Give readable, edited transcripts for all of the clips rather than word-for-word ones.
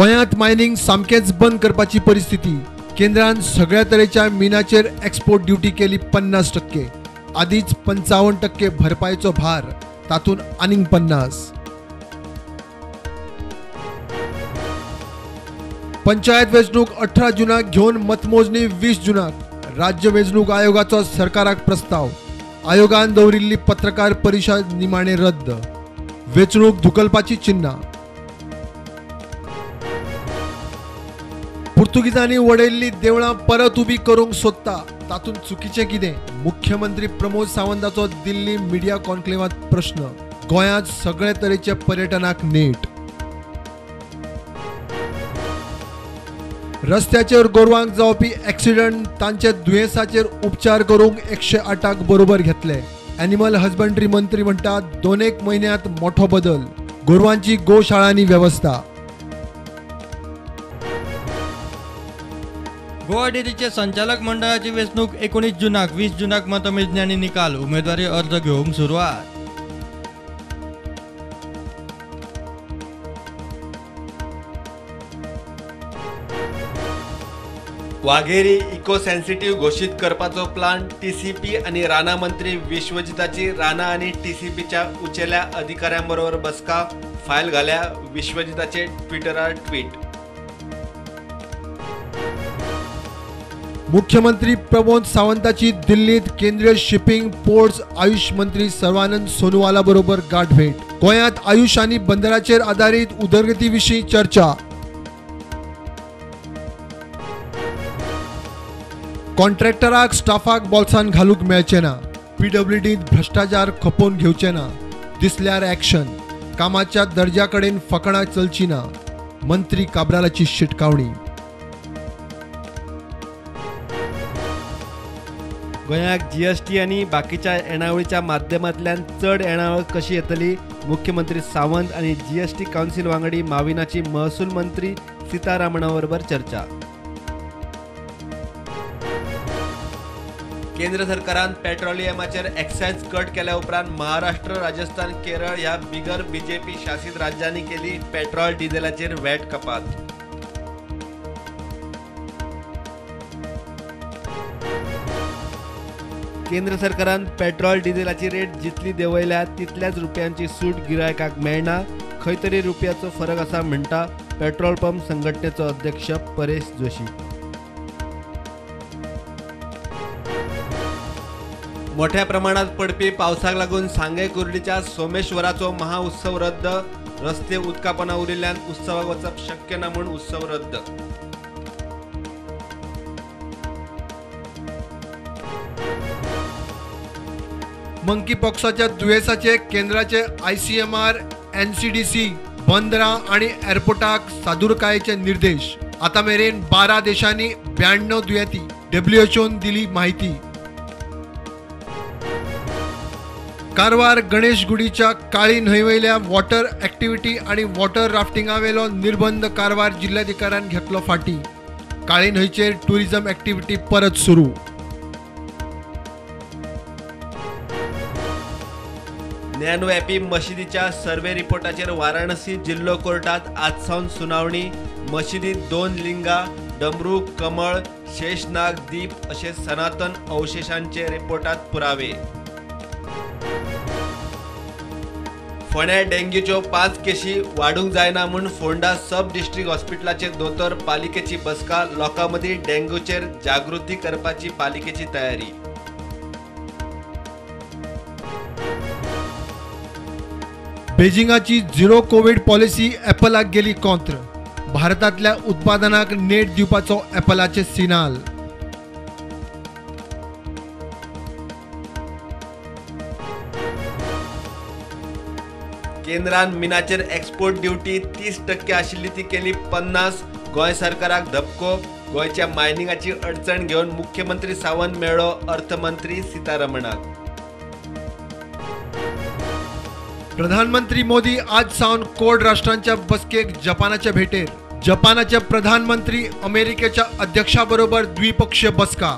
गोंयांत मायनिंग सामकेच बंद करपाची परिस्थिती। केंद्रान सगळ्या तरेच्या मिनाचेर एक्सपोर्ट ड्युटी केली 50%। आदीच 55% भरपायेचो भार, तातूंत आनीक 50। पंचायत वेंचणूक 18 जूनाक घेवन मतमोजणी 20 जूनाक। राज्य वेंचणूक आयोगाचो सरकाराक प्रस्ताव। आयोगान दवरिल्ली पत्रकार परिशद निमाणे रद्द। वेंचणूक धुकलपाची चिन्हां। पुर्तुगीजांनी वडयल्ली देवळां परत उबी करूंक सोदता, तातूंत चुकीचें कितें? मुख्यमंत्री प्रमोद सावंताचो दिल्ली मिडिया कॉन्क्लेवांत प्रश्न। गोंयांत सगळे तरेचे पर्यटनाक नेट। रस्त्याचेर गोरवांक जावपी एक्सिडंट तांचे दुयेंसाचेर उपचार करूंक 108क बरोबर घेतले। एनिमल हजबंड्री मंत्री म्हणटात 2 म्हयन्यांत मोठो बदल। गोरवांची गोशाळांनी वेवस्था। गोवा डेअरीचे संचालक मंडळाची वेंचणूक 19 जूनाक 20 जूनाक मतमेजणी आनी निकाल। उमेदवारी अर्ज घेवंक सुरवात। वाघेरी इको सेन्सिटिव्ह घोषित करपाचो प्लान टीसीपी आनी राना मंत्री विश्वजिताची राना आनी टीसीपीच्या उंचेल्या अधिकाऱ्यांबरोबर बसका फायल घाल्या। विश्वजिताचे ट्विटरार ट्वीट। मुख्यमंत्री प्रमोद सावंताची दिल्लीत केंद्रीय शिपिंग पोर्ट्स आयुष मंत्री सर्वानंद सोनोवाला बरोबर गाठ भेट। गोंयांत आयुष आनी बंदराचेर आधारीत उदरगती विशीं चर्चा। कॉन्ट्रॅक्टराक स्टाफाक बोल्सांत घालूंक मेळचें ना। पीडब्ल्यूडीत भ्रष्टाचार खपोवन घेवचे ना। दिसल्यार एक्शन। कामाच्या दर्ज्या कडेन फकाणां चलची ना। मंत्री काब्रालाची शिटकावणी। गोंयाक जीएसटी आनी बाकीच्या येणावळीच्या माध्यमांतल्यान चड येणावळ कशी येतली? मुख्यमंत्री सावंत आनी जीएसटी कावन्सिल वांगडी माविनाची महसूल मंत्री सीतारामना बरोबर चर्चा। केंद्र सरकारान पेट्रोलियमाचेर एक्सायज कट केल्या उपरांत महाराष्ट्र, राजस्थान, केरळ ह्या बिगर बीजेपी शासित राज्यांनी केली पेट्रोल डिझेलाचेर वॅट कपात। केंद्र सरकारान पेट्रोल डिझेलाची रेट जितली देंवयल्या तितल्याच रुपयांची सूट गिरायकांक मेळना। खंय तरी रुपयाचो फरक आसा म्हणटा पेट्रोल पंप संघटनेचो अध्यक्ष परेश जोशी। मोठ्या प्रमाणात पडपी पावसाक लागून सांगे कुर्डीच्या सोमेश्वराचो महाउत्सव रद्द। रस्ते उदकापना उरिल्ल्यान उत्सवाक वचप शक्य ना म्हूण उत्सव रद्द। मंकी पॉक्साच्या दुयेंसाचे केंद्राचे आयसीएमआर, एनसीडीसी, बंदरां आणि एअरपोर्टाक सादूरकायेचे निर्देश। आता मेरेन 12 देशांनी 92 दुयेंती। WHOन दिली माहिती। कारवार गणेश गुडीच्या काळी न्हंयवयल्या वॉटर ॲक्टिव्हिटी आणि वॉटर राफ्टिंगावेलो निर्बंध कारवार जिल्हाधिकाऱ्यान घेतलो फाटी। काळी न्हंयचेर टुरिझम ॲक्टिव्हिटी परत सुरू। ज्ञानव्यापी मशिदीच्या सर्वे रिपोर्टाचेर वाराणसी जिल्लो कोर्टात आजसावन सुनावणी। मशिदीत 2 लिंगां, डमरू, कमळ, शेषनाग, दीप अशे सनातन अवशेषांचे रिपोर्टात पुरावे। फोंड्या डेंग्यूच्यो 5 केशी वाडूंक जायना म्हूण फोंडा सब डिस्ट्रिक्ट हॉस्पिटलाचे दोतोर पालिकेची बसका। लोकां मदीं डेंग्यूचेर जागृती करपाची पालिकेची तयारी। बेजिंगाची झिरो कोविड पॉलिसी ॲपलाक गेली कोंत्र। भारतांतल्या उत्पादनाक नेट दिवपाचो ॲपलाचे सिनाल। केंद्रान मिनाचेर एक्सपोर्ट ड्युटी 30% आशिल्ली ती केली 50। गोंय सरकाराक धपको। गोंयच्या मायनिंगाची अडचण घेवन मुख्यमंत्री सावंत मेळ्ळो अर्थमंत्री सीतारमणाक। प्रधानमंत्री मोदी आज सावन कोड राष्ट्रांच्या बसकेक जपानाच्या भेटेर। जपानाचे प्रधानमंत्री अमेरिकेच्या अध्यक्षाबरोबर द्विपक्षीय बसका।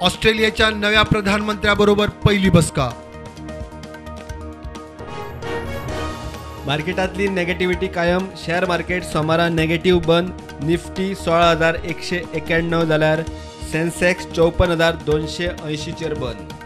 ऑस्ट्रेलियाच्या नव्या प्रधानमंत्र्याबरोबर पहिली बसका। मार्केटातली नेगेटिव्हिटी कायम. शेअर मार्केट सोमारा नेगेटिव्ह बंद. निफ्टी 16,191 जाल्यार सेन्सेक्स 54,280 चेर बंद.